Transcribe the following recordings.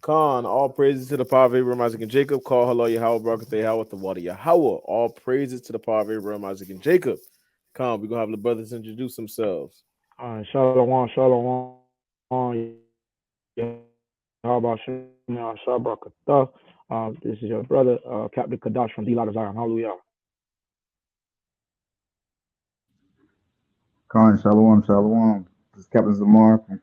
Khan, all praises to the power of Abraham, Isaac, and Jacob. Call hello, Yahweh, Barakatah, Yahweh, the water, Yahweh. All praises to the power of Abraham, Isaac, and Jacob. Khan, we're going to have the brothers introduce themselves. Shalom, shalom. How about you? This is your brother, Captain Kadash from D. Zion. Hallelujah. Khan, shalom, shalom. This is Captain Zamar from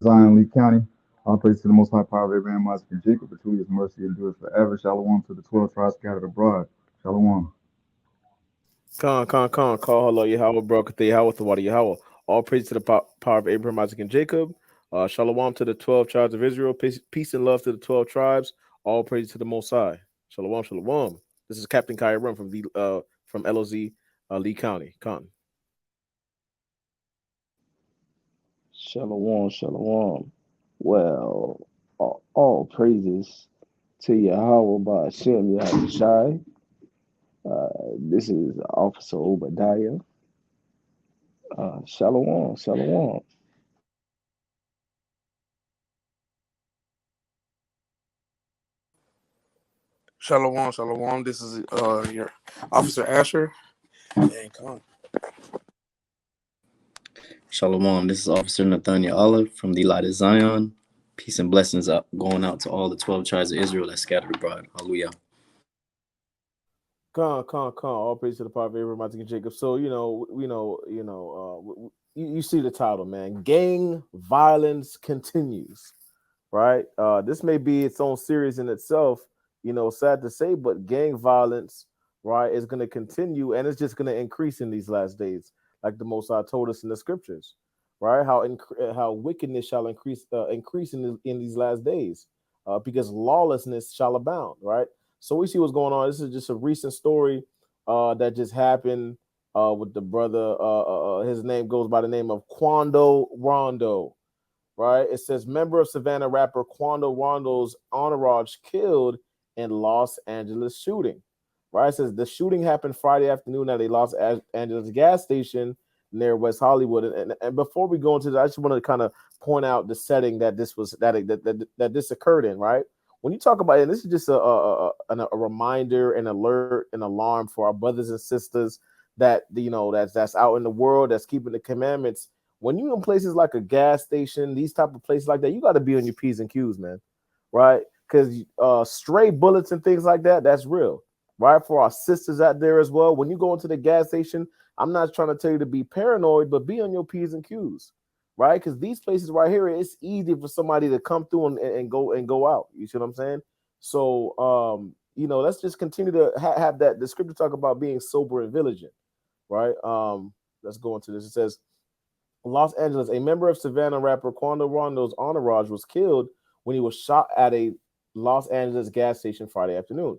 Zion, Lee County. All praise to the Most High Power of Abraham, Isaac, and Jacob, but truly His mercy endures forever. Shalom to the 12 tribes scattered abroad. Shalom. Khan. Call hello, Yahweh, Barakatah, Yahweh, the water, Yahweh. All praise to the power of Abraham, Isaac, and Jacob. Shalom to the 12 tribes of Israel. Peace and love to the 12 tribes. All praise to the Most High. Shalom, shalom. This is Captain Kyron from Lee County. Khan. Shalom, shalom. Well, all praises to Yahweh by Hashem Yahushai. This is Officer Obadiah. Shalom, shalom. Shalom, shalom. This is your Officer Asher. And come. Shalom. This is Officer Nathaniel Olive from the Light of Zion. Peace and blessings going out to all the 12 tribes of Israel that scattered abroad. Hallelujah. Khan. All praise to the power of Abraham, Isaac, and Jacob. So you see the title, man. Gang violence continues, right? This may be its own series in itself. Sad to say, but gang violence, right, is going to continue, and it's just going to increase in these last days, like the Most High told us in the scriptures, right? How wickedness shall increase in these last days, because lawlessness shall abound, right? So we see what's going on. This is just a recent story that just happened with the brother. His name goes by the name of Quando Rondo, right? It says member of Savannah rapper Quando Rondo's entourage killed in Los Angeles shooting, right? It says the shooting happened Friday afternoon at a Los Angeles gas station near West Hollywood. And before we go into that, I just want to kind of point out the setting that this occurred in, right? When you talk about it, this is just a reminder, an alert, an alarm for our brothers and sisters that that's out in the world, that's keeping the commandments. When you in places like a gas station, these type of places like that, you got to be on your P's and Q's, man, right? Because stray bullets and things like that, that's real, right? For our sisters out there as well, when you go into the gas station, I'm not trying to tell you to be paranoid, but be on your P's and Q's, right? Because these places right here, it's easy for somebody to come through and go out. You see what I'm saying? So, let's just continue to have that. The scripture talk about being sober and vigilant, right? Let's go into this. It says, Los Angeles, a member of Savannah rapper Quando Rondo's entourage was killed when he was shot at a Los Angeles gas station Friday afternoon.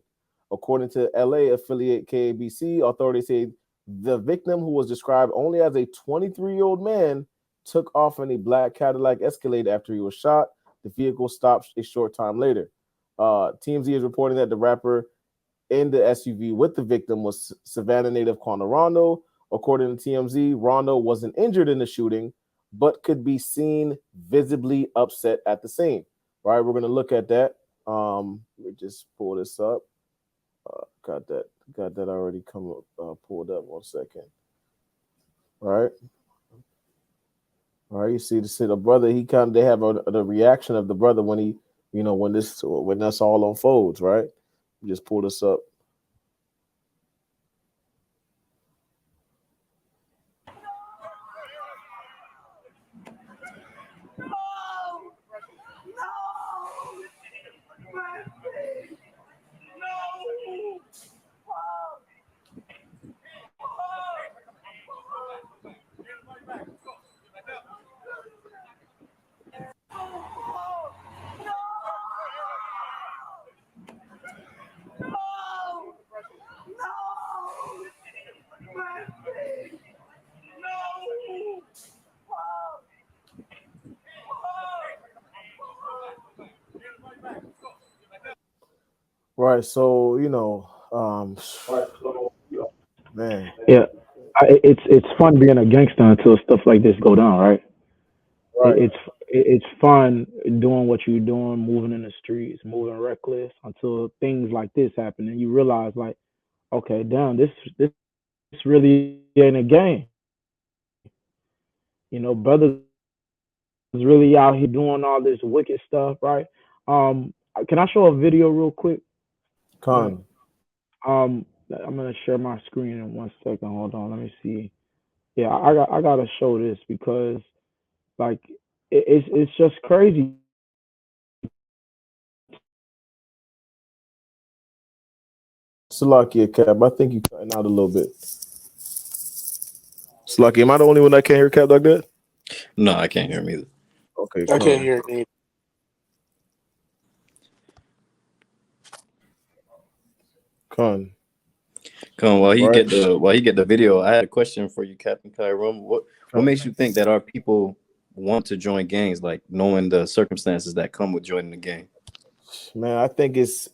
According to LA affiliate KABC, authorities say the victim, who was described only as a 23-year-old man, took off in a black Cadillac Escalade after he was shot. The vehicle stopped a short time later. TMZ is reporting that the rapper in the SUV with the victim was Savannah native Quando Rondo. According to TMZ, Rondo wasn't injured in the shooting, but could be seen visibly upset at the scene. Right, we're going to look at that. Let me just pull this up. Got that already pulled up. 1 second. All right. You see the brother. They have the reaction of the brother when he, when that's all unfolds. Right. Just pull this up. Right, so man. Yeah, it's fun being a gangster until stuff like this go down, right? Right. it's fun doing what you're doing, moving in the streets, moving reckless until things like this happen, and you realize like, okay, damn, this really ain't a game. Brothers really out here doing all this wicked stuff, right? Can I show a video real quick? Right. Con. I'm gonna share my screen in 1 second. Hold on, let me see. Yeah, I gotta show this because like it's just crazy. Salakia, Cap. I think you cutting out a little bit. Salakia, am I the only one that can't hear Cap like that? No, I can't hear him either. Okay, I can't hear it. Con. While he Right. get the video, I had a question for you, Captain Kyrum. What makes you think that our people want to join gangs, like knowing the circumstances that come with joining the gang? Man, I think it's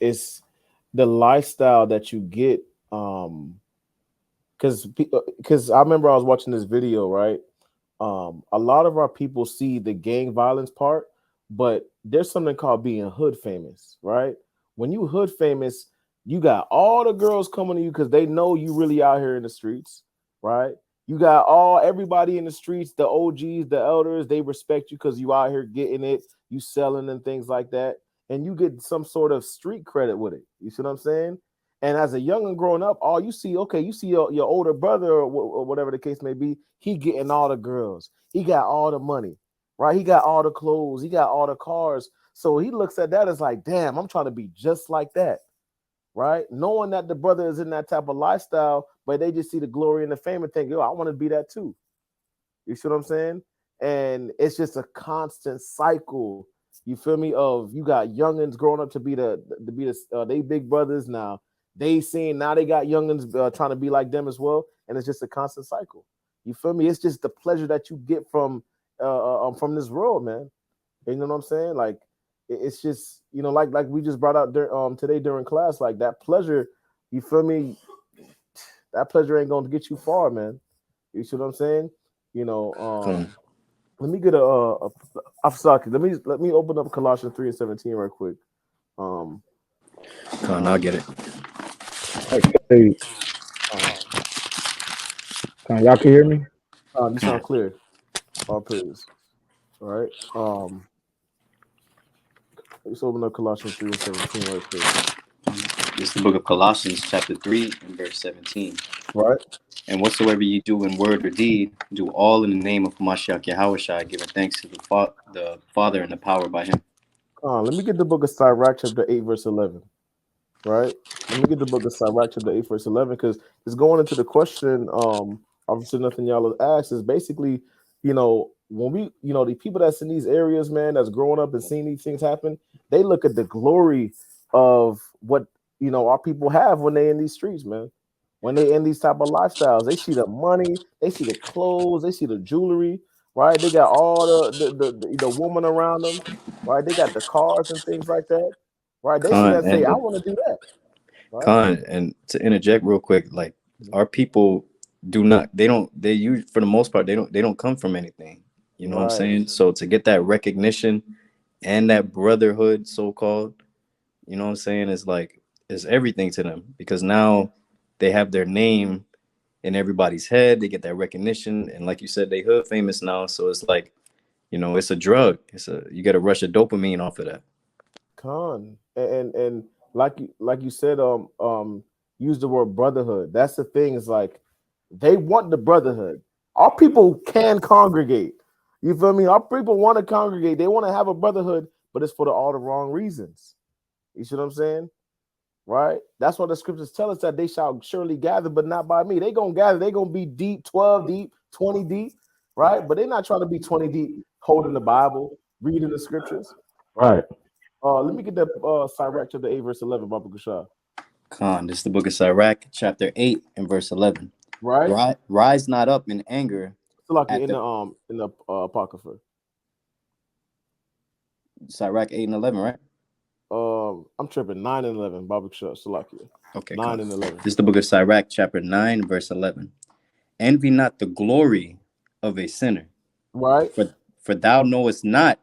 the lifestyle that you get. Because I remember I was watching this video, right? A lot of our people see the gang violence part, but there's something called being hood famous, right? When you hood famous, you got all the girls coming to you because they know you really out here in the streets, right? You got everybody in the streets, the OGs, the elders, they respect you because you out here getting it, you selling and things like that, and you get some sort of street credit with it. You see what I'm saying? And as a young and growing up, all you see, you see your older brother or whatever the case may be, he getting all the girls. He got all the money, right? He got all the clothes. He got all the cars. So he looks at that as like, damn, I'm trying to be just like that, right? Knowing that the brother is in that type of lifestyle, but they just see the glory and the fame and think, yo, I want to be that too. You see what I'm saying? And it's just a constant cycle. You feel me? Of you got youngins growing up to be they big brothers now. They seeing now they got youngins trying to be like them as well, and it's just a constant cycle. You feel me? It's just the pleasure that you get from this world, man. You know what I'm saying? Like it's just like we just brought out today during class, like that pleasure. You feel me? That pleasure ain't going to get you far, man. You see what I'm saying? Let me get let me open up Colossians 3:17 right quick. I'll get it. Okay. Y'all can hear me? You sound clear. All praise. All right. Let's open up Colossians 3:17 right quick. This is the book of Colossians, chapter 3, and verse 17. Right. And whatsoever ye do in word or deed, do all in the name of Mashiach Yahushua, giving thanks to the Father and the power by him. Let me get the book of Sirach, chapter 8, verse 11. Right. Let me get the book of Sirach, chapter 8, verse 11, because it's going into the question. Officer nothing y'all asked is basically, when we, the people that's in these areas, man, that's growing up and seeing these things happen, they look at the glory of what our people have when they in these streets, man. When they in these type of lifestyles, they see the money, they see the clothes, they see the jewelry, right? They got all the woman around them, right? They got the cars and things like that, right? They see that and say, I want to do that, right? And to interject real quick, like our people use for the most part they don't come from anything, you know what I'm saying? So to get that recognition and that brotherhood, so called, you know what I'm saying, is everything to them, because now they have their name in everybody's head. They get that recognition, and like you said, they hood famous now. So it's like, it's a drug. You get a rush of dopamine off of that. And like you said, use the word brotherhood. That's the thing. Is like they want the brotherhood. Our people can congregate. You feel me? Our people want to congregate. They want to have a brotherhood, but it's for all the wrong reasons. You see what I'm saying? Right? That's why the scriptures tell us that they shall surely gather, but not by me. They gonna gather. They gonna be deep, 12 deep, 20 deep, right? But they're not trying to be 20 deep, holding the Bible, reading the scriptures. Right. Let me get that Sirach chapter 8, verse 11, Baba Kushah. This is the book of Sirach, chapter 8, and verse 11. Right? Rise not up in anger. So like in the Apocrypha. Sirach 8 and 11, right? I'm tripping. 9 and 11, Baba Kushah, Salakia. Okay, 9 and 11. This is the book of Sirach, chapter 9, verse 11. Envy not the glory of a sinner. Right. For thou knowest not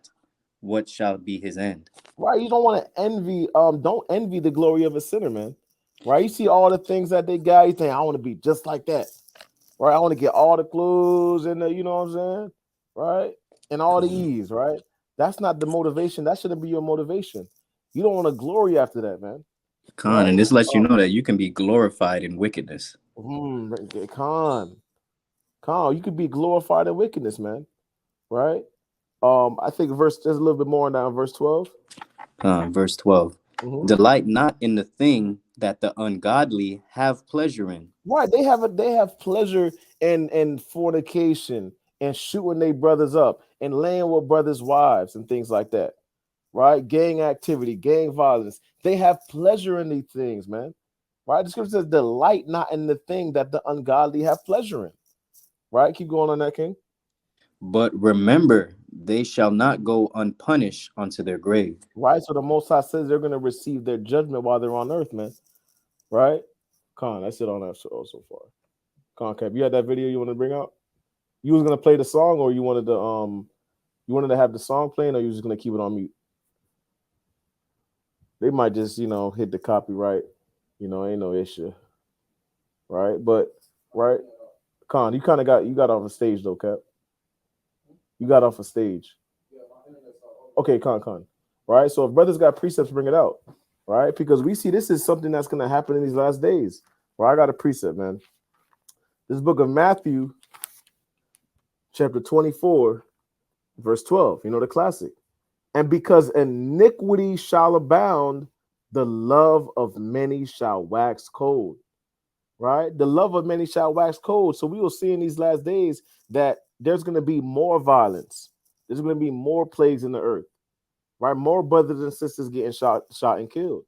what shall be his end. Right? You don't want to envy. Don't envy the glory of a sinner, man. Right? You see all the things that they got. You think I want to be just like that. Right? I want to get all the clothes and the, you know what I'm saying? Right? And all the ease. Right? That's not the motivation. That shouldn't be your motivation. You don't want to glory after that, man. Khan, Right? and this lets you know that you can be glorified in wickedness. Con, you could be glorified in wickedness, man. Right? I think there's a little bit more down verse 12. Verse 12. Mm-hmm. Delight not in the thing that the ungodly have pleasure in. Right, they have pleasure in fornication and shooting their brothers up and laying with brothers' wives and things like that. Right, gang activity, gang violence. They have pleasure in these things, man. Right, the scripture says, "Delight not in the thing that the ungodly have pleasure in." Right, keep going on that, King. But remember, they shall not go unpunished unto their grave. Right, so the Most High says they're going to receive their judgment while they're on earth, man. Right, Con, that's it on that so far. Con, Cap, you had that video you want to bring out? You was gonna play the song, or you wanted to have the song playing, or you was just gonna keep it on mute? They might just hit the copyright, ain't no issue, right? But right, Con, you got off the stage though, Cap. You got off a stage. Okay, Con. Right. So if brothers got precepts, bring it out, right? Because we see this is something that's gonna happen in these last days. Right, I got a precept, man. This book of Matthew, chapter 24, verse 12. You know the classic. And because iniquity shall abound, the love of many shall wax cold. Right? The love of many shall wax cold. So we will see in these last days that there's going to be more violence. There's going to be more plagues in the earth. Right? More brothers and sisters getting shot and killed.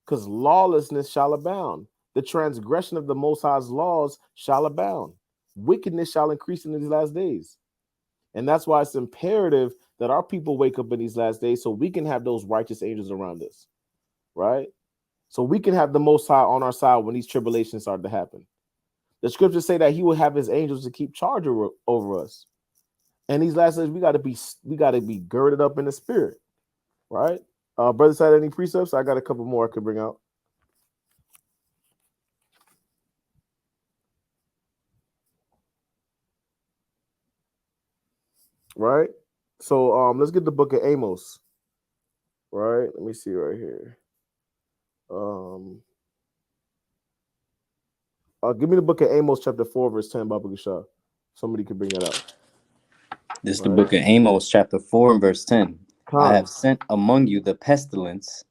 Because lawlessness shall abound. The transgression of the Most High's laws shall abound. Wickedness shall increase in these last days. And that's why it's imperative that our people wake up in these last days so we can have those righteous angels around us, right? So we can have the Most High on our side when these tribulations start to happen. The scriptures say that he will have his angels to keep charge over us. And these last days, we got to be girded up in the spirit, right? Brothers, had any precepts? I got a couple more I could bring out. Right? So let's get the book of Amos. Right? Let me see right here. Give me the book of Amos, chapter 4, verse 10, Baba Gashah. Somebody could bring that out. This is the book of Amos, chapter 4, and verse 10. I have sent among you the pestilence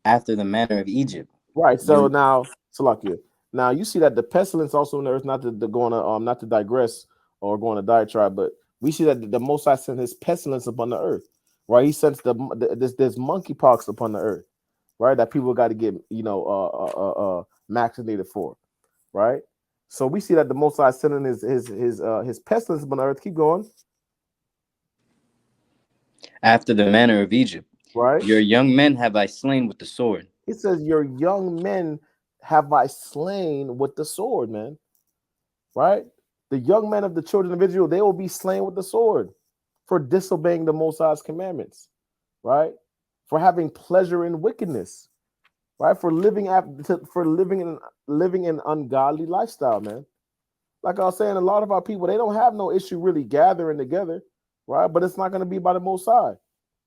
after the manner of Egypt. Right. So now, Salakia. Now you see that the pestilence also in the earth, not to digress or go on a diatribe, but we see that the Most High sent his pestilence upon the earth. Right. He sends this monkeypox upon the earth. Right. That people got to get vaccinated for. Right. So we see that the Most High sending his pestilence upon the earth. Keep going. After the manner of Egypt. Right. Your young men have I slain with the sword. It says, your young men have I slain with the sword, man. Right? The young men of the children of Israel, they will be slain with the sword for disobeying the Most High's commandments. Right? For having pleasure in wickedness. Right? For living in ungodly lifestyle, man. Like I was saying, a lot of our people, they don't have no issue really gathering together. Right? But it's not going to be by the Most High.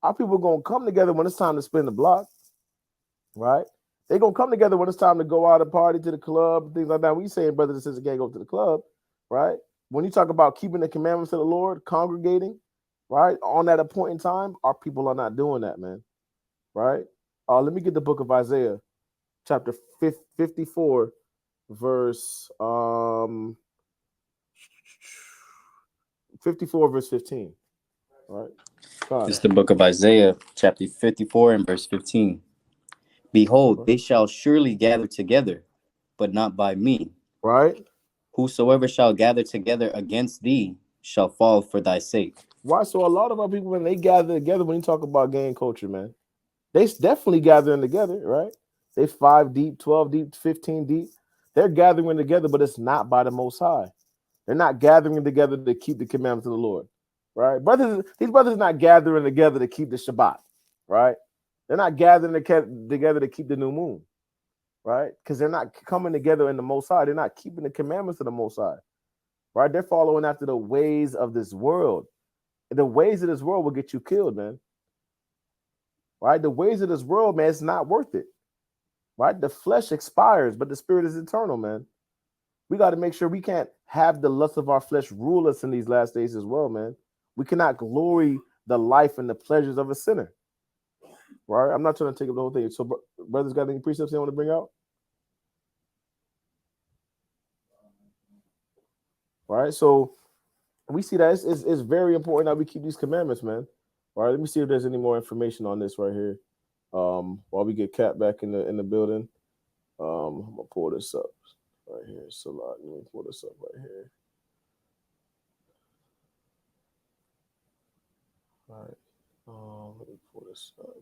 Our people are going to come together when it's time to spin the block. Right? They're going to come together when it's time to go out and party, to the club, things like that. We saying brothers and sisters can't go to the club, right? When you talk about keeping the commandments of the Lord, congregating, right, on that appointed time, our people are not doing that, man, right? Let me get the book of Isaiah, chapter 54, verse 54, verse 15, right? It's the book of Isaiah, chapter 54 and verse 15. Behold, they shall surely gather together, but not by me. Right. Whosoever shall gather together against thee shall fall for thy sake. Right. So a lot of our people, when they gather together, when you talk about gang culture, man, they definitely gathering together, right? They 5 deep, 12 deep, 15 deep. They're gathering together, but it's not by the Most High. They're not gathering together to keep the commandments of the Lord, right? These brothers are not gathering together to keep the Shabbat, right? They're not gathering together to keep the new moon, right? Because they're not coming together in the Most High. They're not keeping the commandments of the Most High, right? They're following after the ways of this world. The ways of this world will get you killed, man. Right? The ways of this world, man, it's not worth it. Right? The flesh expires, but the spirit is eternal, man. We got to make sure we can't have the lust of our flesh rule us in these last days as well, man. We cannot glory the life and the pleasures of a sinner. Right? I'm not trying to take up the whole thing. So, brothers, got any precepts they want to bring out? Right? So, we see that it's very important that we keep these commandments, man. All right, let me see if there's any more information on this right here. While we get Cat back in the building, I'm gonna pull this up right here. So let me pull this up right here. All right, let me pull this up.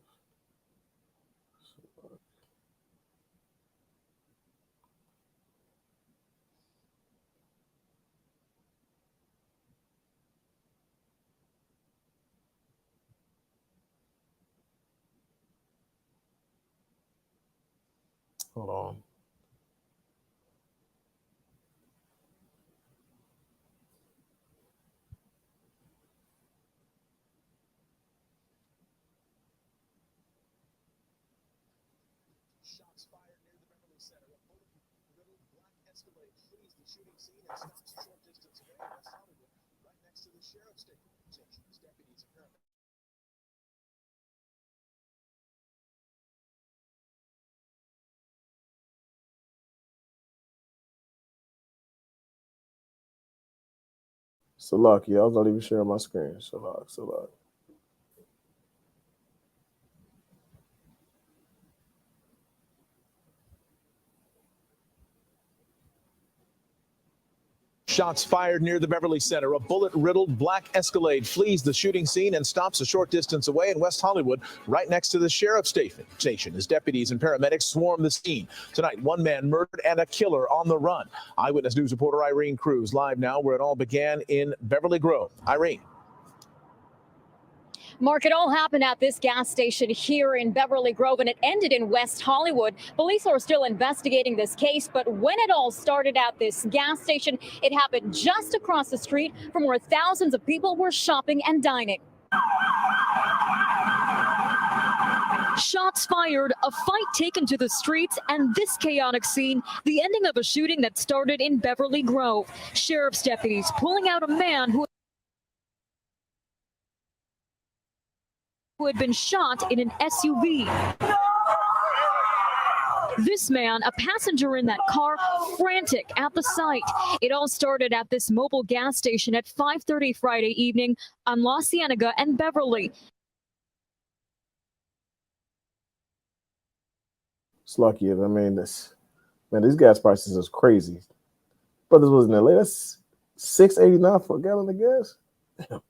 Hold on. Shots fired near the Beverly Center. A bullet-riddled black Escalade flees the shooting scene and stops a short distance away in West Hollywood, right next to the sheriff's station. Deputies and paramedics. So lucky, I was not even sharing my screen. So lucky. Shots fired near the Beverly Center. A bullet-riddled black Escalade flees the shooting scene and stops a short distance away in West Hollywood, right next to the sheriff's station. As deputies and paramedics swarm the scene. Tonight, one man murdered and a killer on the run. Eyewitness News reporter Irene Cruz live now where it all began in Beverly Grove. Irene. Mark, it all happened at this gas station here in Beverly Grove, and it ended in West Hollywood. Police are still investigating this case, but when it all started at this gas station, it happened just across the street from where thousands of people were shopping and dining. Shots fired, a fight taken to the streets, and this chaotic scene, the ending of a shooting that started in Beverly Grove. Sheriff's deputies pulling out a man who had been shot in an SUV. This man, a passenger in that car, frantic at the sight. It all started at this mobile gas station at 5:30 Friday evening on La Cienega and Beverly. It's lucky. I mean, these gas prices is crazy. Brothers was in LA. That's $6.89 for a gallon of gas. Damn.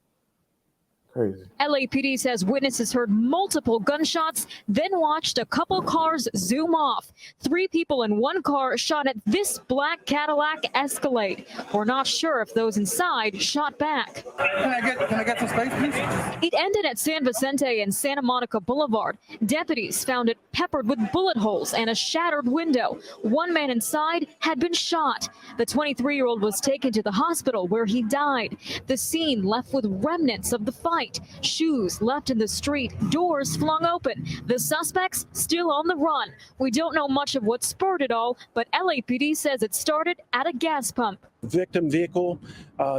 Crazy. LAPD says witnesses heard multiple gunshots, then watched a couple cars zoom off. 3 people in one car shot at this black Cadillac Escalade. We're not sure if those inside shot back. Can I get some space, please? It ended at San Vicente and Santa Monica Boulevard. Deputies found it peppered with bullet holes and a shattered window. One man inside had been shot. The 23-year-old was taken to the hospital where he died. The scene left with remnants of the fight. Shoes left in the street, doors flung open. The suspects still on the run. We don't know much of what spurred it all, but LAPD says it started at a gas pump. Victim vehicle,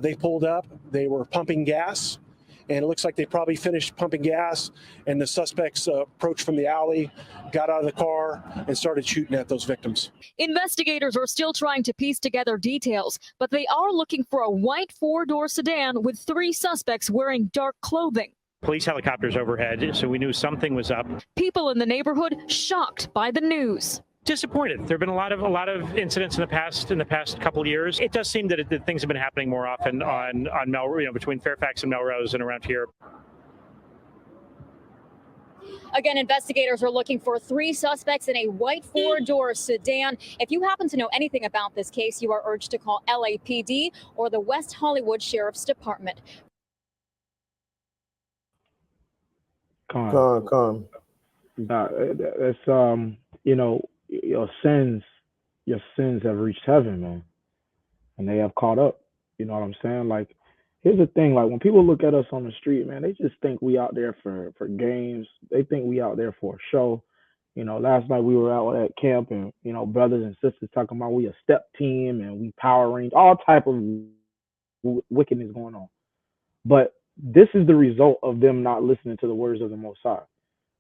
they pulled up, they were pumping gas, and it looks like they probably finished pumping gas, and the suspects approached from the alley, got out of the car, and started shooting at those victims. Investigators are still trying to piece together details, but they are looking for a white 4-door sedan with 3 suspects wearing dark clothing. Police helicopters overhead, so we knew something was up. People in the neighborhood shocked by the news. Disappointed. There have been a lot of incidents in the past couple of years. It does seem that things have been happening more often on Melrose, between Fairfax and Melrose and around here. Again, investigators are looking for 3 suspects in a white 4-door sedan. If you happen to know anything about this case, you are urged to call LAPD or the West Hollywood Sheriff's Department. Con. Con. That's you know, your sins have reached heaven, man, and they have caught up. You know what I'm saying? Like, here's the thing: like when people look at us on the street, man, they just think we out there for games. They think we out there for a show. You know, last night we were out at camp, and brothers and sisters talking about we a step team and we power range, all type of wickedness going on. But this is the result of them not listening to the words of the Most High,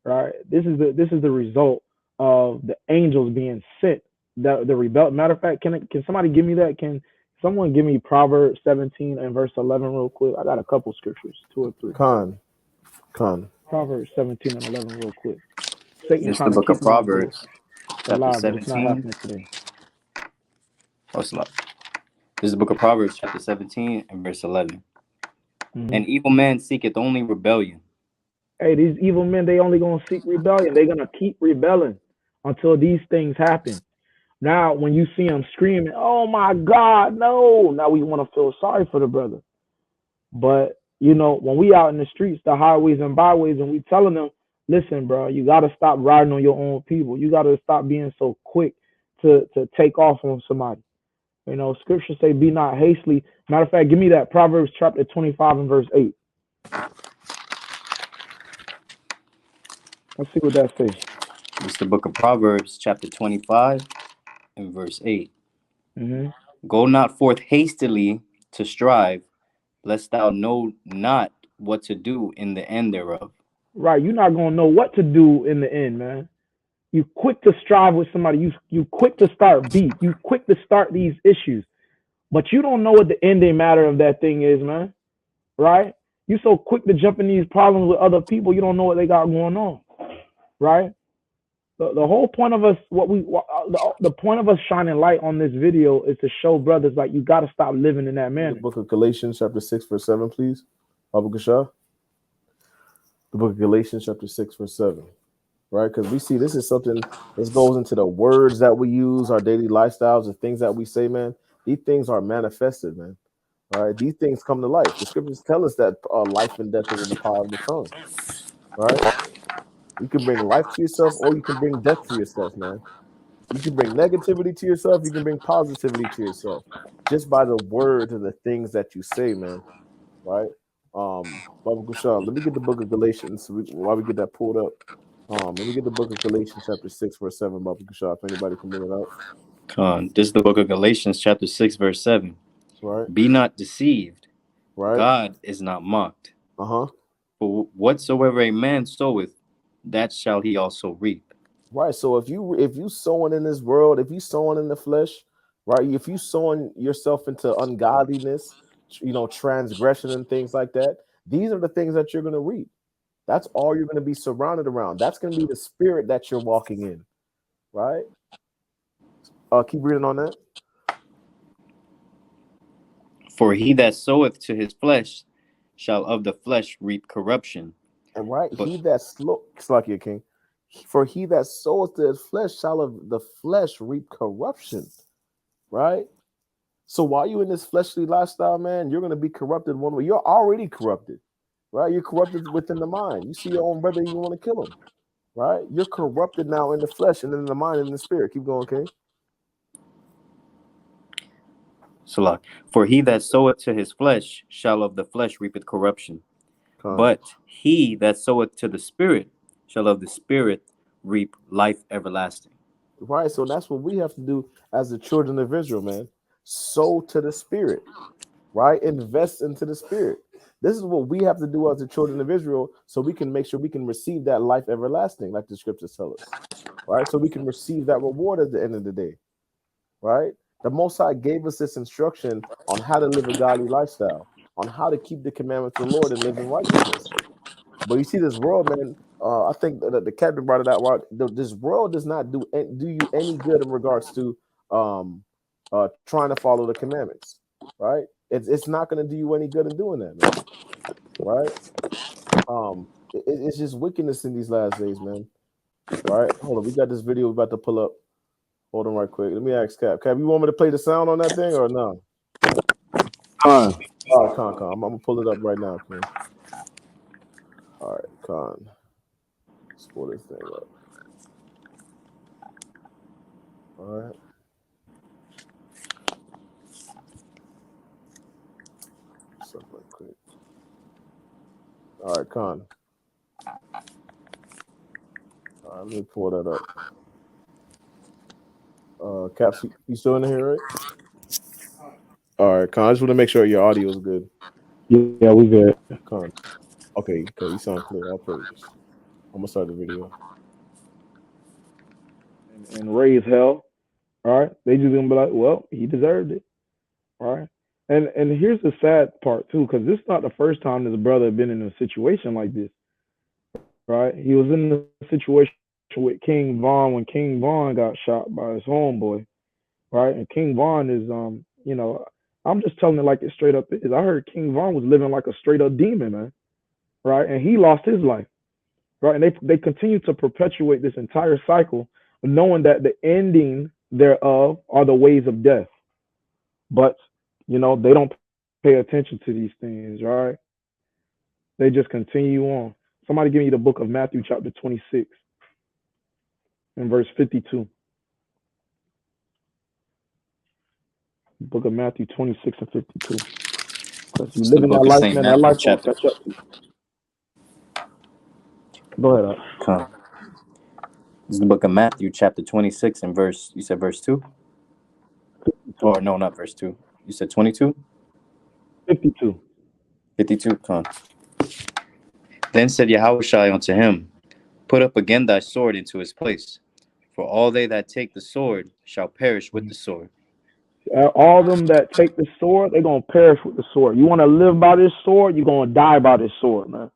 right? This is the result of the angels being sent. The rebel. Matter of fact, can somebody give me that? Can someone give me Proverbs 17 and verse 11 real quick? I got a couple scriptures, 2 or 3. Con. Proverbs 17 and 11 real quick. Satan It's the trying to book keep of me off the Proverbs, chapter live, but it's not 17. happening today. Oh, it's not. This is the book of Proverbs, chapter 17 and verse 11. An evil man seeketh only rebellion. Hey, these evil men, they only gonna seek rebellion. They're gonna keep rebelling until these things happen. Now, when you see them screaming, "Oh my God, no!" Now we want to feel sorry for the brother. But when we out in the streets, the highways and byways, and we telling them, "Listen, bro, you gotta stop riding on your own people. You gotta stop being so quick to take off on somebody." Scripture say, "Be not hastily." Matter of fact, give me that Proverbs chapter 25 and verse 8. Let's see what that says. It's the book of Proverbs, chapter 25 and verse 8. Go not forth hastily to strive, lest thou know not what to do in the end thereof. Right, you're not gonna know what to do in the end, man. You quick to strive with somebody. You quick to start beef. You quick to start these issues, but you don't know what the ending matter of that thing is, man. Right? You so quick to jump in these problems with other people. You don't know what they got going on. Right? The whole point of us, the point of us shining light on this video is to show brothers like you got to stop living in that manner. The book of Galatians, chapter 6, verse 7, please. Abu Gashah. The book of Galatians, chapter 6, verse 7. Right? Because we see this is something that goes into the words that we use, our daily lifestyles, the things that we say, man. These things are manifested, man. All right, these things come to life. The scriptures tell us that life and death is in the power of the tongue. Right? You can bring life to yourself, or you can bring death to yourself, man. You can bring negativity to yourself. You can bring positivity to yourself, just by the words and the things that you say, man. Right? Baba Kushal, let me get the book of Galatians while we get that pulled up. Let me get the book of Galatians, chapter 6, verse 7, Baba Kushal, if anybody can bring it up. This is the book of Galatians, chapter 6, verse 7. Right. Be not deceived. Right. God is not mocked. For whatsoever a man soweth, that shall he also reap. Right. So if you sowing in this world, if you sowing in the flesh, right, if you sowing yourself into ungodliness, transgression and things like that, these are the things that you're going to reap. That's all you're going to be surrounded around. That's going to be the spirit that you're walking in, right? Keep reading on that. For he that soweth to his flesh shall of the flesh reap corruption. And right, he that Slakia King. For he that soweth to his flesh shall of the flesh reap corruption, right? So while you're in this fleshly lifestyle, man, you're going to be corrupted one way. You're already corrupted, right? You're corrupted within the mind. You see your own brother, you want to kill him, right? You're corrupted now in the flesh and in the mind and in the spirit. Keep going, King. So, for he that soweth to his flesh shall of the flesh reapeth corruption. But he that soweth to the spirit shall of the spirit reap life everlasting. Right. So that's what we have to do as the children of Israel, man. Sow to the spirit, right? Invest into the spirit. This is what we have to do as the children of Israel, so we can make sure we can receive that life everlasting, like the scriptures tell us, right? So we can receive that reward at the end of the day, right? The Most High gave us this instruction on how to live a godly lifestyle, on how to keep the commandments of the Lord and live in righteousness. But you see, this world, man, I think that the captain brought it out. Right? This world does not do you any good in regards to trying to follow the commandments, right? It's not going to do you any good in doing that, man. Right? It's just wickedness in these last days, man. Right? Hold on, we got this video we're about to pull up. Hold on, right quick. Let me ask Cap. Cap, you want me to play the sound on that thing or no? All right, Con. I'm gonna pull it up right now, man. All right, Con. pull this thing up. All right. Something quick. All right, Con. All right, let me pull that up. Caps, you still in here, right? All right, Con. I just want to make sure your audio is good. Yeah, we good. Con. Okay, you sound clear. All praises. I'm gonna start the video. And raise hell. All right. They just gonna be like, well, he deserved it. All right. And here's the sad part too, because this is not the first time this brother had been in a situation like this. Right? He was in a situation with King Von when King Von got shot by his homeboy. Right? And King Von is I'm just telling it like it straight up is. I heard King Von was living like a straight up demon, man. Right? And he lost his life. Right? And they continue to perpetuate this entire cycle, knowing that the ending thereof are the ways of death. But they don't pay attention to these things, right? They just continue on. Somebody give me the book of Matthew chapter 26 and verse 52. Book of Matthew 26 and 52. Because you live in that life, man, that life won't catch up to you. Go ahead, Come. This is the book of Matthew, chapter 26, and you said verse 2? Or no, not verse 2. You said 22? 52. 52, come. Then said Yahushua unto him, put up again thy sword into his place, for all they that take the sword shall perish with the sword. All them that take the sword, they're going to perish with the sword. You want to live by this sword, you're going to die by this sword, man.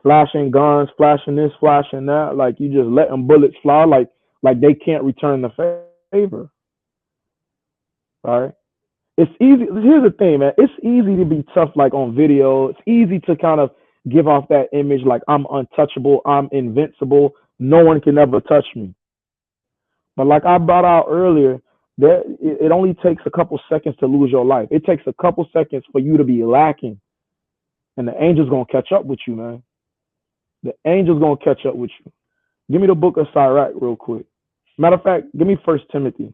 Flashing guns, flashing this, flashing that, like you just letting bullets fly, like they can't return the favor. All right. It's easy. Here's the thing, man. It's easy to be tough, like on video. It's easy to kind of give off that image, like I'm untouchable, I'm invincible, no one can ever touch me. But like I brought out earlier, that it only takes a couple seconds to lose your life. It takes a couple seconds for you to be lacking, and the angel's gonna catch up with you, man. The angel's gonna catch up with you. Give me the book of Sirach real quick. Matter of fact, give me 1 Timothy.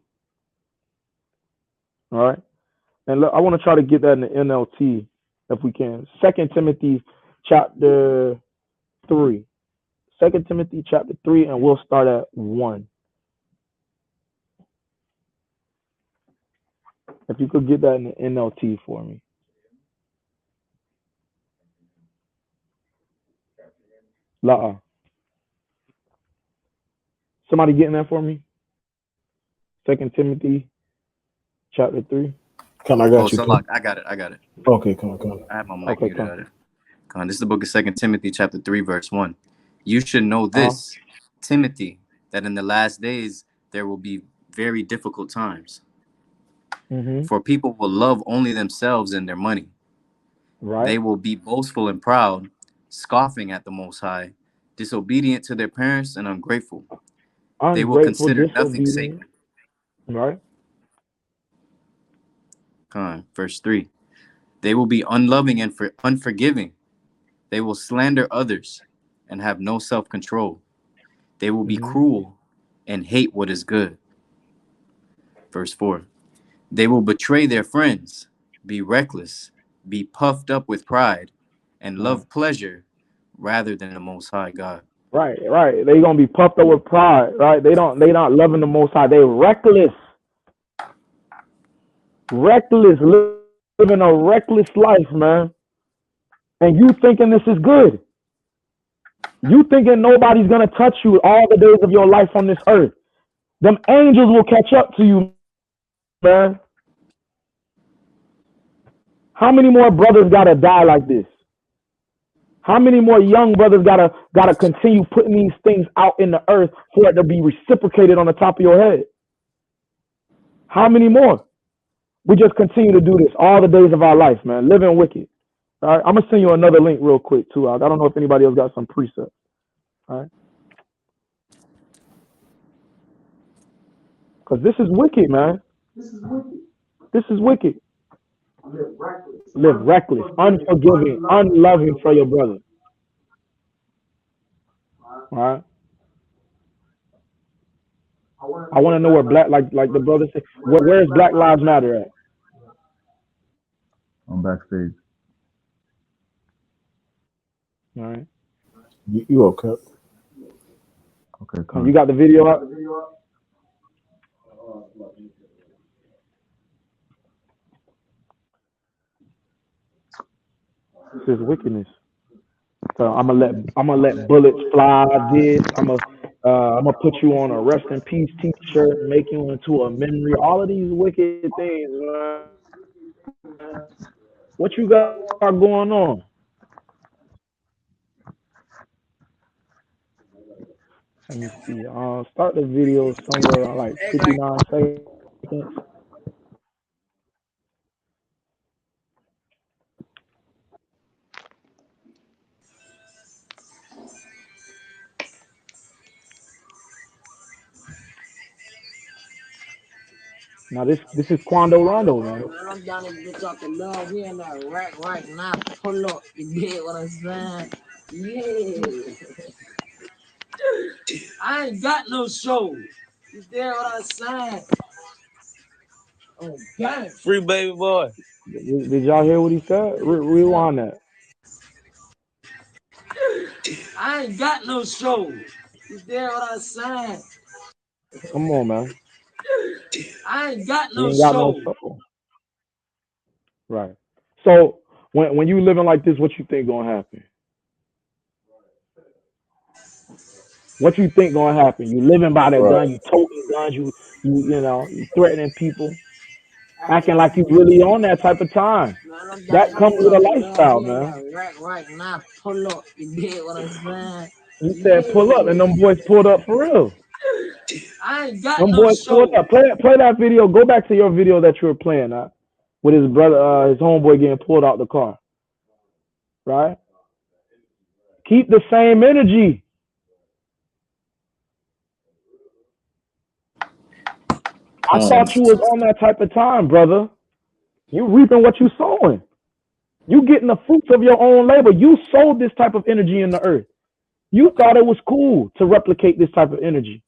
All right. And look, I want to try to get that in the NLT if we can. 2 Timothy chapter 3. 2 Timothy chapter 3, and we'll start at 1. If you could get that in the NLT for me. La. Somebody getting that for me? 2 Timothy chapter 3. Come, I got you. Salak, I got it. Okay, come on. I have my mic muted out. Come on, this is the book of 2 Timothy chapter 3, verse 1. You should know this, Timothy, that in the last days there will be very difficult times. For people will love only themselves and their money. Right. They will be boastful and proud, scoffing at the Most High, disobedient to their parents and ungrateful. They will consider nothing sacred. Right. Verse 3. They will be unloving and unforgiving. They will slander others and have no self-control. They will be cruel and hate what is good. Verse 4. They will betray their friends, be reckless, be puffed up with pride, and love pleasure rather than the Most High God. Right. They're gonna be puffed up with pride, right? They not loving the Most High. They're reckless, living a reckless life, man. And you thinking this is good? You thinking nobody's gonna touch you all the days of your life on this earth? Them angels will catch up to you, man. How many more brothers gotta die like this? How many more young brothers gotta continue putting these things out in the earth for it to be reciprocated on the top of your head? How many more? We just continue to do this all the days of our life, man. Living wicked. All right, I'm gonna send you another link real quick too. I don't know if anybody else got some precepts. All right, because this is wicked, man. This is wicked. Live reckless, unforgiving, unloving for your brother. right? I want to know where black, like the brother said, where's Black Lives Matter at? I'm backstage. All right. You okay? Okay, You come. got the video up? This is wickedness. So I'm gonna let bullets fly. I'm gonna put you on a rest in peace T-shirt, make you into a memory. All of these wicked things, man. What you got going on? Let me see. Start the video somewhere around like 59 seconds. Now this is Quando Rondo, man. I'm down this bitch off the love. We in that rack right now. Pull up. You get what I'm saying? Yeah. I ain't got no show. You get what I'm saying? Oh, God. Free baby boy. Did y'all hear what he said? Rewind that. I ain't got no show. You get what I'm saying? Come on, man. I ain't got You no ain't got no show. soul. Right. So when you living like this, what you think gonna happen? What you think gonna happen? You living by the Right. gun, you toting guns, you threatening people, acting like you really on that type of time. Man, That comes with a lifestyle, we in man. that rack right now. Pull up. You get what I'm saying? You said pull up, and them boys pulled up for real. I ain't got Them no boys pulled show. up. Play that video. Go back to your video that you were playing, with his brother, his homeboy getting pulled out the car. Right? Keep the same energy. I thought you was on that type of time, brother. You reaping what you sowing. You getting the fruits of your own labor. You sowed this type of energy in the earth. You thought it was cool to replicate this type of energy.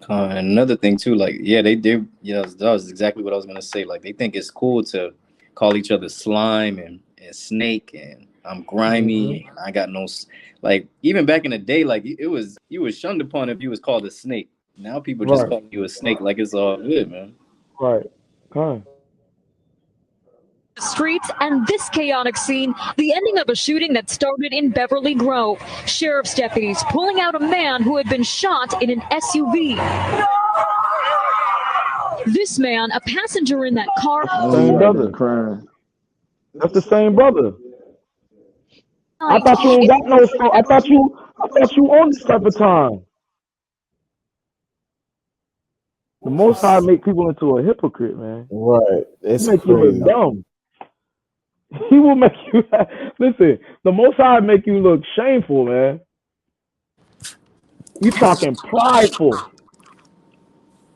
And another thing too, like, yeah, they did. Yeah, that was exactly what I was gonna say. Like, they think it's cool to call each other slime and snake, and I'm grimy, and I got no, like, even back in the day, like, you was shunned upon if you was called a snake. Now people just call you a snake like it's all good, man. Right. Streets and this chaotic scene, the ending of a shooting that started in Beverly Grove. Sheriff's deputies pulling out a man who had been shot in an SUV. This man, a passenger in that car. Same brother. That's the same brother. I thought you don't got no soul. I thought you on this type of time. The Most High make people into a hypocrite, man. Right. It's make crazy. You look dumb. He will make you listen. The Most High make you look shameful, man. You talking prideful,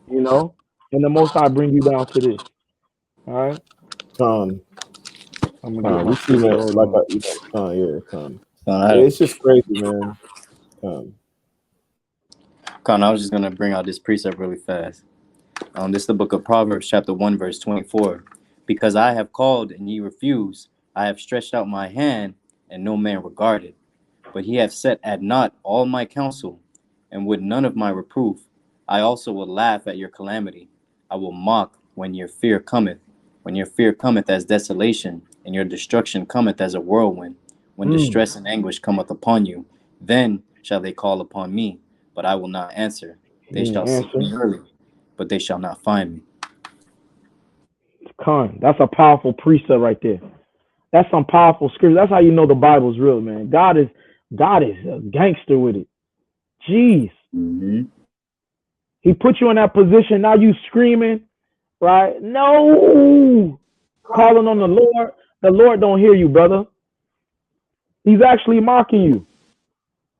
and the Most High bring you down to this. All right. I'm gonna get my we see that like it's just crazy, man. I was just gonna bring out this precept really fast. This is the book of Proverbs, chapter 1, verse 24. Because I have called and ye refuse, I have stretched out my hand and no man regarded. But he hath set at naught all my counsel, and with none of my reproof. I also will laugh at your calamity. I will mock when your fear cometh. When your fear cometh as desolation, and your destruction cometh as a whirlwind. When distress and anguish cometh upon you, then shall they call upon me, but I will not answer. They shall seek me early, but they shall not find me. That's a powerful precept right there. That's some powerful scripture. That's how you know the Bible's real, man. God is a gangster with it. Jeez. He put you in that position. Now you screaming, right? No. Calling on the Lord. The Lord don't hear you, brother. He's actually mocking you.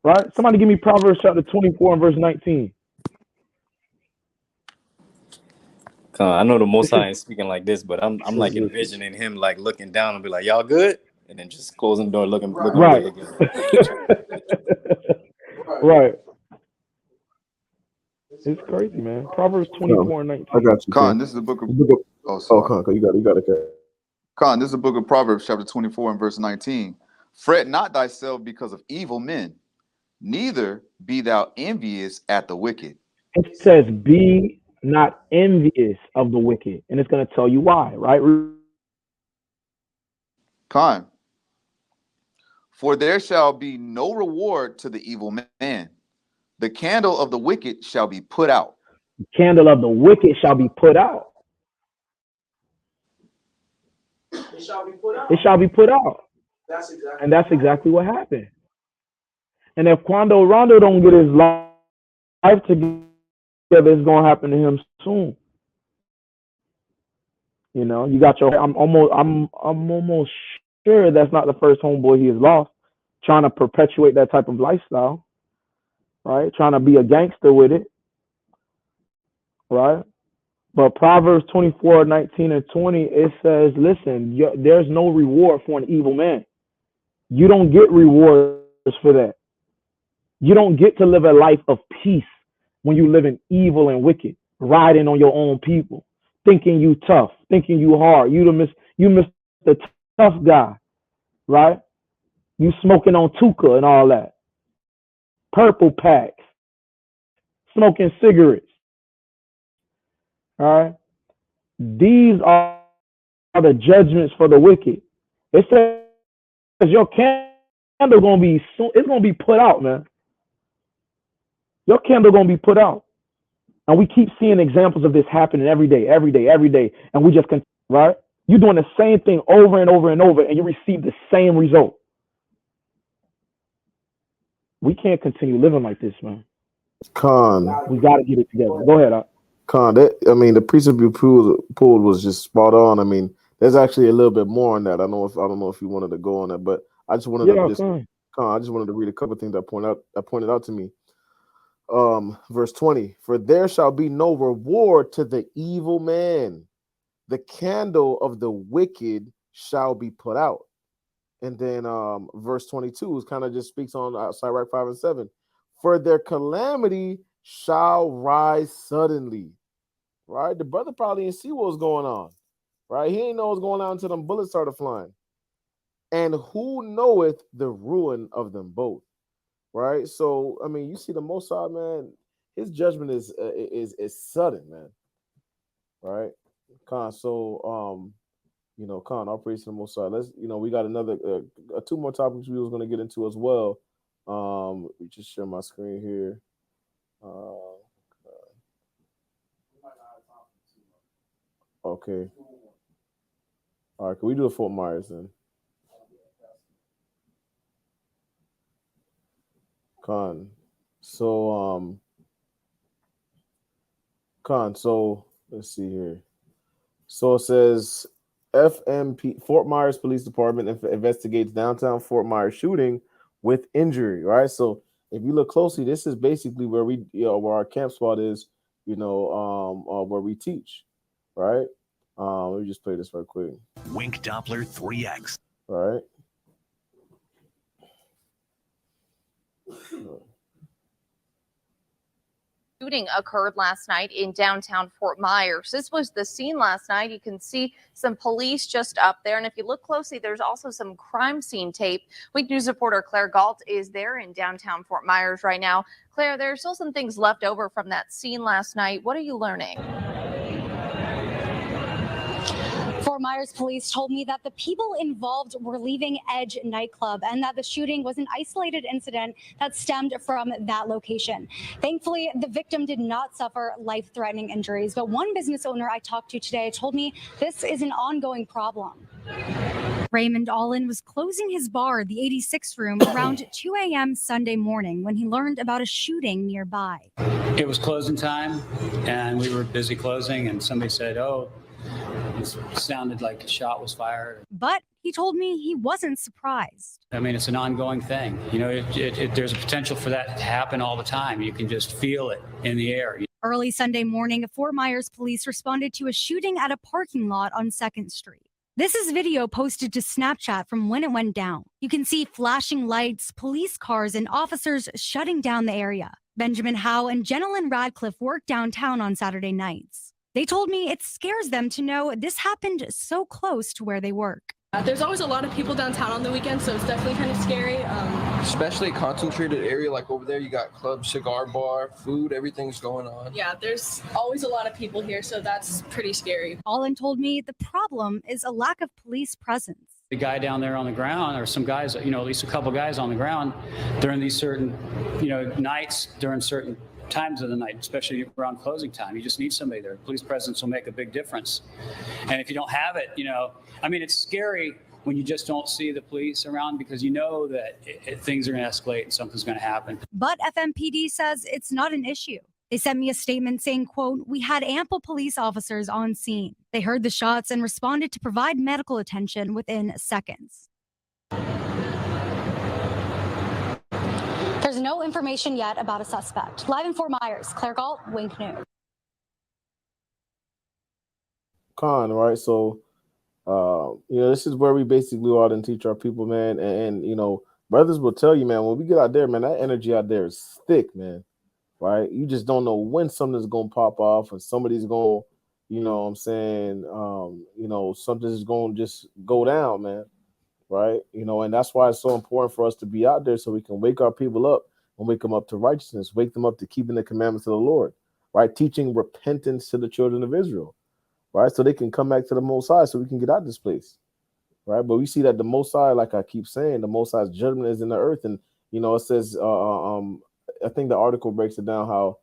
Right? Somebody give me Proverbs chapter 24 and verse 19. I know the Most High ain't speaking like this, but I'm like envisioning him like looking down and be like, "Y'all good?" And then just closing the door, looking away again. Right. It's crazy, man. Proverbs Con, 24 and I 19. got you, Con, King. this is the book of. The book of- Oh, Oh, sorry. Con, you got it. Con, this is the book of Proverbs, chapter 24 and verse 19. Fret not thyself because of evil men, neither be thou envious at the wicked. It says, be not envious of the wicked. And it's going to tell you why, right? Con, for there shall be no reward to the evil man. The candle of the wicked shall be put out. The candle of the wicked shall be put out. It shall be put out. It shall be put out. And that's exactly what happened. And if Quando Rondo don't get his life together, it's going to happen to him soon. You know, you got your. I'm almost sure that's not the first homeboy he has lost, trying to perpetuate that type of lifestyle, right? Trying to be a gangster with it, right? But Proverbs 24, 19 and 20, it says, listen, there's no reward for an evil man. You don't get rewards for that. You don't get to live a life of peace when you live in evil and wicked, riding on your own people, thinking you tough, thinking you hard. You miss the tough guy, right? You smoking on Tuka and all that. Purple packs, smoking cigarettes. All right. These are the judgments for the wicked. It says your candle gonna be soon, it's gonna be put out, man. Your candle gonna be put out. And we keep seeing examples of this happening every day. And we just right? You're doing the same thing over and over and over, and you receive the same result. We can't continue living like this, man. Con, we got to get it together. Go ahead, Con, the precept you pulled was just spot on. I mean, there's actually a little bit more on that. I don't know if you wanted to go on that, but I just wanted to read a couple of things that pointed out to me. Verse 20, for there shall be no reward to the evil man. The candle of the wicked shall be put out. And then verse 22 is kind of just speaks on Sirach 5 and 7. For their calamity shall rise suddenly. Right? The brother probably didn't see what was going on. Right? He didn't know what was going on until them bullets started flying. And who knoweth the ruin of them both? Right? So, I mean, you see the Most High, man, his judgment is sudden, man. Right? Con, so Con, all praise to the Most High. Let's, we got another two more topics we was going to get into as well. We just share my screen here. Okay. All right, can we do a Fort Myers then? Con. So let's see here. So it says FMP Fort Myers Police Department investigates downtown Fort Myers shooting with injury, right? So if you look closely, this is basically where where our camp spot is, where we teach, right? Let me just play this real quick. Wink Doppler 3X. All right. Shooting occurred last night in downtown Fort Myers. This was the scene last night. You can see some police just up there. And if you look closely, there's also some crime scene tape. Week News reporter Claire Galt is there in downtown Fort Myers right now. Claire, there are still some things left over from that scene last night. What are you learning? Fort Myers police told me that the people involved were leaving Edge nightclub and that the shooting was an isolated incident that stemmed from that location. Thankfully, the victim did not suffer life-threatening injuries, but one business owner I talked to today told me this is an ongoing problem. Raymond Allen was closing his bar, the 86th room, around 2 a.m. Sunday morning when he learned about a shooting nearby. It was closing time, and we were busy closing, and somebody said, oh, it sounded like a shot was fired. But he told me he wasn't surprised. I mean, it's an ongoing thing. There's a potential for that to happen all the time. You can just feel it in the air. Early Sunday morning, Fort Myers police responded to a shooting at a parking lot on 2nd Street. This is video posted to Snapchat from when it went down. You can see flashing lights, police cars, and officers shutting down the area. Benjamin Howe and Jenilyn Radcliffe work downtown on Saturday nights. They told me it scares them to know this happened so close to where they work. There's always a lot of people downtown on the weekend, so it's definitely kind of scary. Especially a concentrated area like over there, you got club, cigar bar, food, everything's going on. Yeah, there's always a lot of people here, so that's pretty scary. Olin told me the problem is a lack of police presence. The guy down there on the ground, or some guys, at least a couple guys on the ground during these certain, nights, during certain times of the night, especially around closing time. You just need somebody there. Police presence will make a big difference. And if you don't have it, it's scary when you just don't see the police around, because you know that things are going to escalate and something's going to happen. But FMPD says it's not an issue. They sent me a statement saying, quote, "We had ample police officers on scene. They heard the shots and responded to provide medical attention within seconds." There's no information yet about a suspect. Live in Fort Myers, Claire Galt, Wink News. Right? So, this is where we basically go out and teach our people, man. And brothers will tell you, man, when we get out there, man, that energy out there is thick, man. Right? You just don't know when something's going to pop off and somebody's going, something's going to just go down, man. Right? And that's why it's so important for us to be out there so we can wake our people up and wake them up to righteousness, wake them up to keeping the commandments of the Lord, right? Teaching repentance to the children of Israel, right? So they can come back to the Most High so we can get out of this place, right? But we see that the Most High, like I keep saying, the Most High's judgment is in the earth. And, it says, I think the article breaks it down how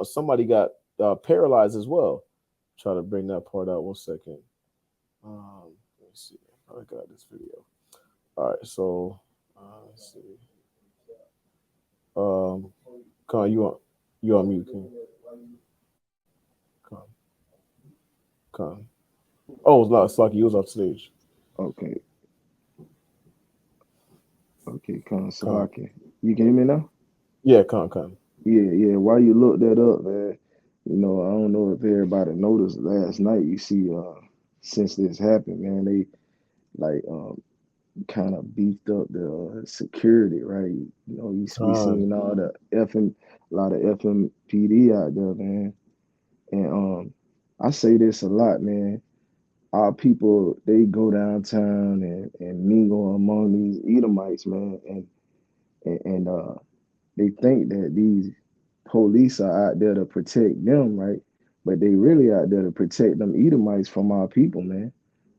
somebody got paralyzed as well. Try to bring that part out 1 second. Let me see. I got this video. All right, so let's see. Con, you on mute, King. Con. Oh, it's like you was off stage. Okay, Con, Salaki. You can hear me now? Yeah, Con. Yeah. While you look that up, man, I don't know if everybody noticed last night. You see, since this happened, man, they kind of beefed up the security, right? We seen all the a lot of FMPD out there, man. And I say this a lot, man. Our people, they go downtown and mingle among these Edomites, man, and they think that these police are out there to protect them, right? But they really out there to protect them Edomites from our people, man,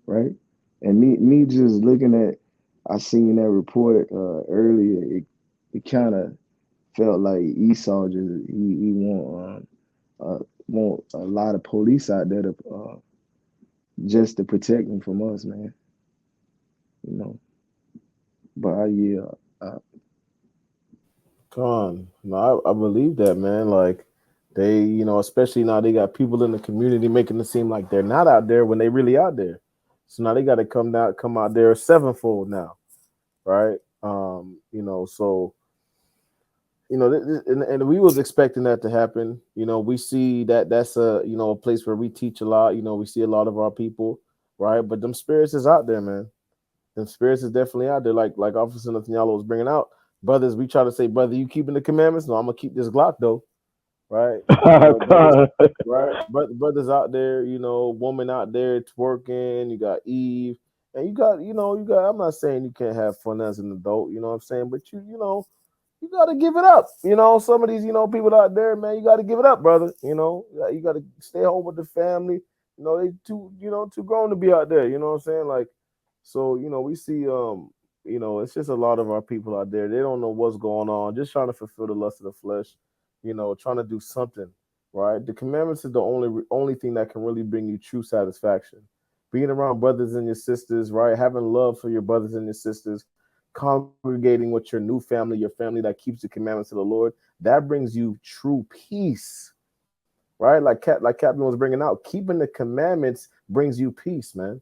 right? And me just looking at, I seen that report earlier. It kind of felt like Esau he want a lot of police out there to just to protect them from us, man. But No, I believe that, man. Like they, especially now they got people in the community making it seem like they're not out there when they really out there. So now they got to come out there sevenfold now, right? So and we was expecting that to happen. We see that's a place where we teach a lot. We see a lot of our people, right? But them spirits is out there, man. Them spirits is definitely out there. Like Officer Nathaniel was bringing out, brothers. We try to say, brother, you keeping the commandments? No, I'm gonna keep this Glock though, right? Right. But brothers out there, woman out there twerking. You got Eve, and you got. I'm not saying you can't have fun as an adult. You know what I'm saying? But you got to give it up. Some of these, people out there, man, you got to give it up, brother. You got to stay home with the family. They too grown to be out there. You know what I'm saying? Like, so, we see, it's just a lot of our people out there. They don't know what's going on, just trying to fulfill the lust of the flesh, trying to do something, right? The commandments is the only thing that can really bring you true satisfaction. Being around brothers and your sisters, right? Having love for your brothers and your sisters, congregating with your new family, your family that keeps the commandments of the Lord, that brings you true peace, right? Like Captain was bringing out, keeping the commandments brings you peace, man.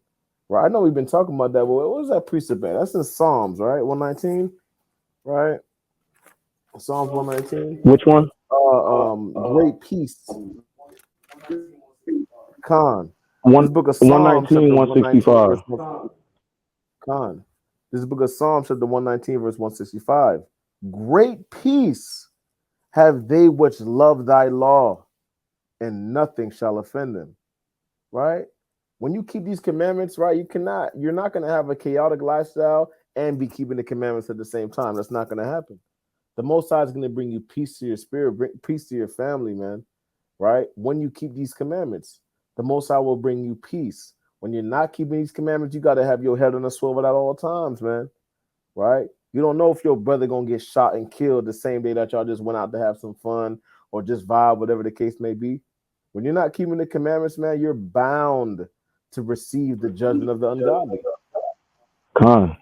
Right? I know we've been talking about that. Well, what was that precept at? That's in Psalms, right? 119, right? Psalms 119. Which one? Great peace. This book of Psalms, 119, chapter 119, 165. verse 1. Con. This book of Psalms, chapter 119, verse 165. Great peace have they which love thy law, and nothing shall offend them. Right? When you keep these commandments, right, you're not going to have a chaotic lifestyle and be keeping the commandments at the same time. That's not going to happen. The Most High is going to bring you peace to your spirit, bring peace to your family, man. Right? When you keep these commandments, the Most High will bring you peace. When you're not keeping these commandments, you got to have your head on a swivel at all times, man. Right? You don't know if your brother going to get shot and killed the same day that y'all just went out to have some fun or just vibe, whatever the case may be. When you're not keeping the commandments, man, you're bound to receive the judgment of the ungodly. Con.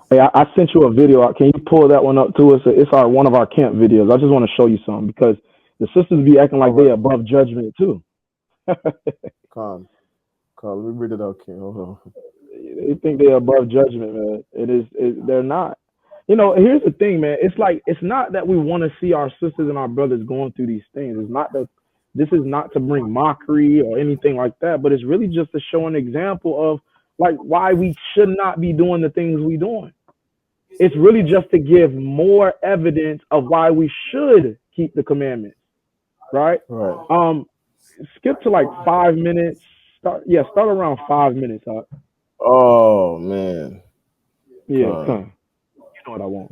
Hey, I sent you a video. Can you pull that one up too? It's one of our camp videos. I just want to show you something because the sisters be acting like they above judgment too. Con, let me read it out, King. Hold on. They think they're above judgment, man. They're not. You know, here's the thing, man. It's not that we want to see our sisters and our brothers going through these things. It's not that. This is not to bring mockery or anything like that, but it's really just to show an example of like why we should not be doing the things we doing. It's really just to give more evidence of why we should keep the commandments, right? Right. Skip to like 5 minutes. Start around 5 minutes. Oh man. Yeah, come. You know what I want.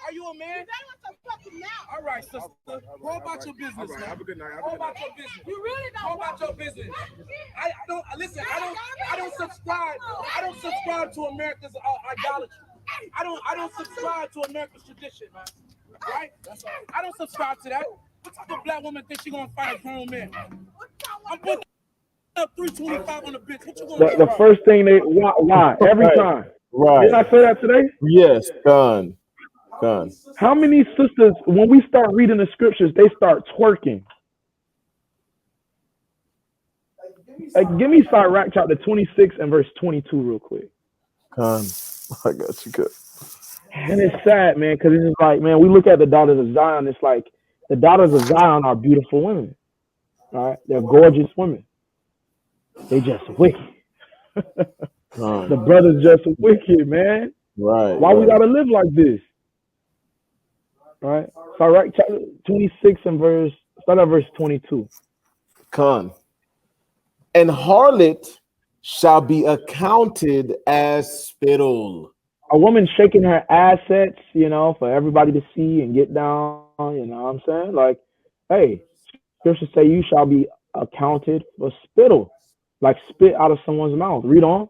Are you a man? All right, sister. Go about your business, man. Have a good night. Go about your business. You really don't. Go about your business. I don't listen. I don't subscribe. I don't subscribe to America's idolatry. I don't subscribe to America's tradition, man. Right? That's all. I don't subscribe to that. What type of black woman thinks she gonna fight a grown man? I'm putting up 325 on the bench. What you gonna do? The first thing they why every time. Right. Didn't I say that today? Yes, done. How many sisters, when we start reading the scriptures, they start twerking? Give me Sirach chapter 26 and verse 22 real quick. I got you good. And it's sad, man, because it's just like, man, we look at the daughters of Zion. It's like the daughters of Zion are beautiful women, right? They're gorgeous women. They just wicked. The brothers just wicked, man. Right. Why we gotta live like this? Right. Sirach chapter 26 and start at verse 22. And harlot shall be accounted as spittle. A woman shaking her assets, for everybody to see and get down, you know what I'm saying? Like, hey, scripture say you shall be accounted for spittle, like spit out of someone's mouth. Read on.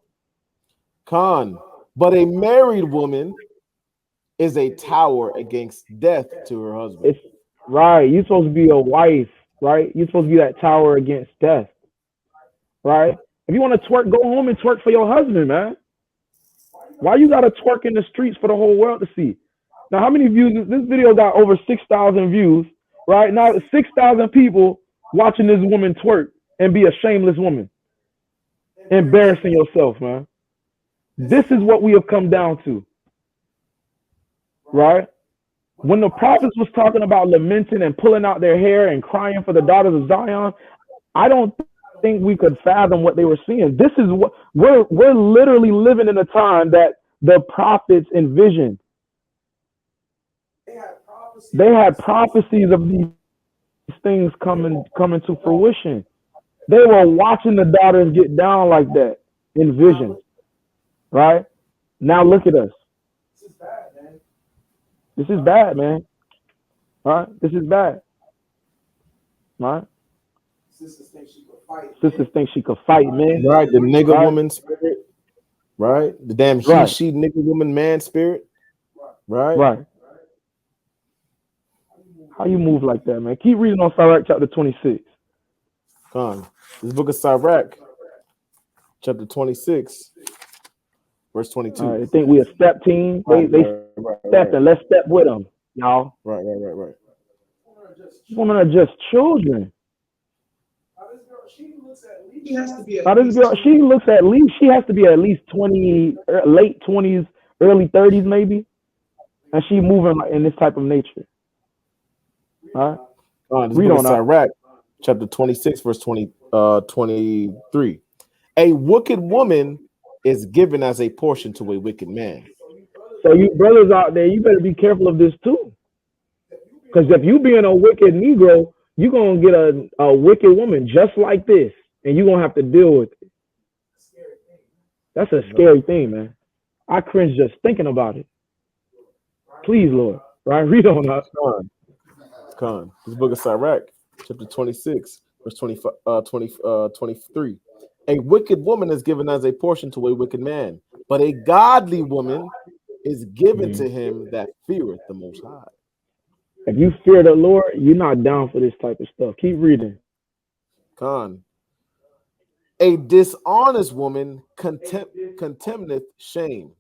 But a married woman is a tower against death to her husband. It's right. You're supposed to be a wife, right? You're supposed to be that tower against death, right? If you want to twerk, go home and twerk for your husband, man. Why you gotta twerk in the streets for the whole world to see? Now, how many views? This video got over 6,000 views, right? Now, 6,000 people watching this woman twerk and be a shameless woman, embarrassing yourself, man. This is what we have come down to. Right? When the prophets was talking about lamenting and pulling out their hair and crying for the daughters of Zion, I don't think we could fathom what they were seeing. This is what we're literally living in a time that the prophets envisioned. They had prophecies of these things coming to fruition. They were watching the daughters get down like that in vision. Right? Now look at us. This is bad, man. All right? This is bad. All right? Sisters think she could fight, man. Right, the nigger woman spirit. Right? The damn she, nigger woman, man spirit. Right? Right. How you move like that, man? Keep reading on Sirach chapter 26. This book of Sirach, chapter 26. Verse 22. They think we a step team. They step and let's step with them, y'all. Right. Women are just children. She has to be. She has to be at least 20, late 20s, early 30s, maybe, and she moving in this type of nature. All right. Read on Sirach, chapter 26, verse 23. A wicked woman is given as a portion to a wicked man. So you brothers out there, you better be careful of this too. Because if you being a wicked Negro, you're going to get a wicked woman just like this, and you're going to have to deal with it. That's a scary thing, man. I cringe just thinking about it. Please, Lord. Right? Read on up. Con. This book of Sirach, chapter 26, verse 23. A wicked woman is given as a portion to a wicked man, but a godly woman is given to him that feareth the Most High. If you fear the Lord, you're not down for this type of stuff. Keep reading. Con. A dishonest woman contemneth shame,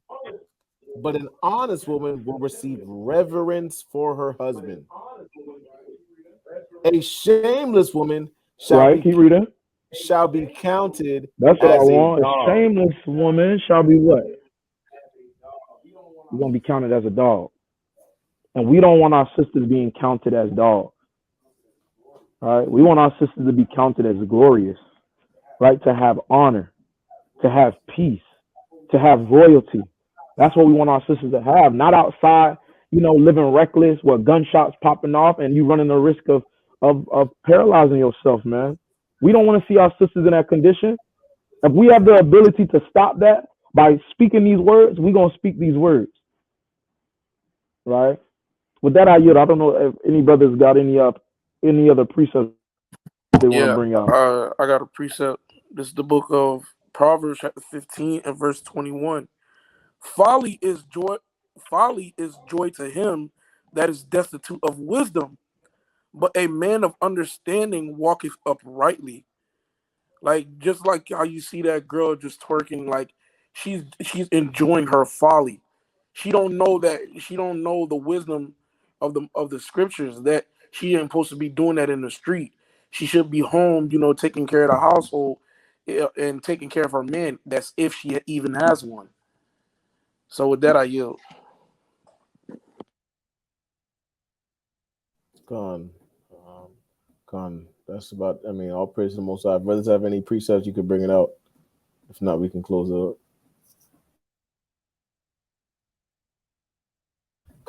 but an honest woman will receive reverence for her husband. A shameless woman shall be counted. That's what I as want. a dog. A shameless woman shall be what? You're going to be counted as a dog. And we don't want our sisters being counted as dogs. All right? We want our sisters to be counted as glorious, right? To have honor, to have peace, to have royalty. That's what we want our sisters to have. Not outside, living reckless with gunshots popping off and you running the risk of paralyzing yourself, man. We don't want to see our sisters in that condition. If we have the ability to stop that by speaking these words, we're going to speak these words. Right? With that, I yield. I don't know if any brothers got any other precepts they want to bring out. I got a precept. This is the book of Proverbs, chapter 15 and verse 21. Folly is joy to him that is destitute of wisdom, but a man of understanding walketh uprightly. Like, just like how you see that girl just twerking, like she's enjoying her folly. She don't know the wisdom of the scriptures, that she ain't supposed to be doing that in the street. She should be home, taking care of the household and taking care of her man. That's if she even has one. So with that, I yield. Gone. That's about. All praise to the Most High. Brothers, have any precepts, you could bring it out. If not, we can close it up.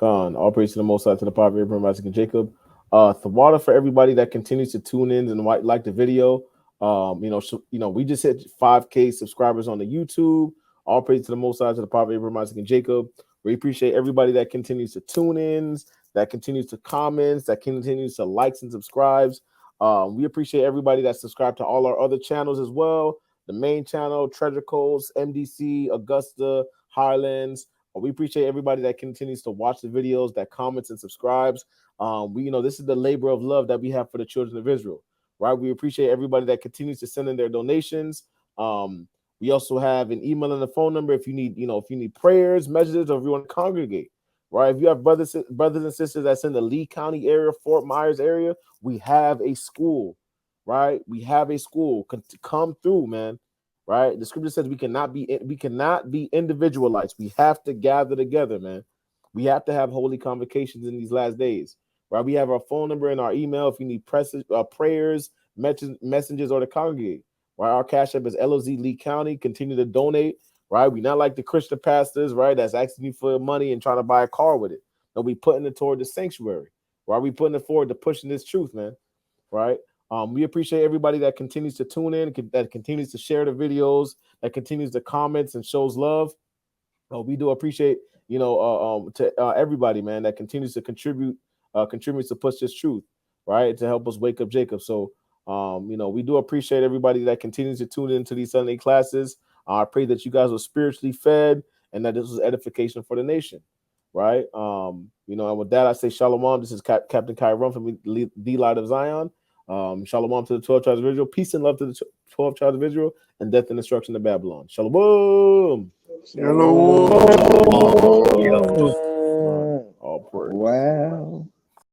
All praise to the Most High, to the Prophet Abraham, Isaac, and Jacob. Thawada for everybody that continues to tune in and like the video. We just hit 5K subscribers on the YouTube. All praise to the Most High, to the Prophet Abraham, Isaac, and Jacob. We appreciate everybody that continues to tune in, that continues to comments, that continues to likes and subscribes. We appreciate everybody that subscribed to all our other channels as well. The main channel, Treasure Coast, MDC, Augusta, Highlands. We appreciate everybody that continues to watch the videos, that comments and subscribes. This is the labor of love that we have for the children of Israel, right? We appreciate everybody that continues to send in their donations. We also have an email and a phone number if you need prayers, messages, or if you want to congregate, right? If you have brothers and sisters that's in the Lee County area, Fort Myers area, we have a school, right? We have a school. Come through, man. Right? The scripture says we cannot be individualized. We have to gather together, man. We have to have holy convocations in these last days. Right? We have our phone number and our email if you need prayers, messages, or to congregate. Right? Our cash app is LOZLeeCounty. Continue to donate. Right? We're not like the Christian pastors, right? That's asking you for money and trying to buy a car with it. No, we putting it toward the sanctuary. Right? We putting it forward to pushing this truth, man. Right? We appreciate everybody that continues to tune in, that continues to share the videos, that continues to comments and shows love. We do appreciate, to everybody, man, that continues to contributes to push this truth, right, to help us wake up Jacob. So, we do appreciate everybody that continues to tune into these Sunday classes. I pray that you guys were spiritually fed and that this was edification for the nation, right? And with that, I say shalom. This is Captain Kyron from the Light of Zion. Shalom to the 12 tribes of Israel. Peace and love to the 12 tribes of Israel, and death and destruction to Babylon. Shalom. Shalom.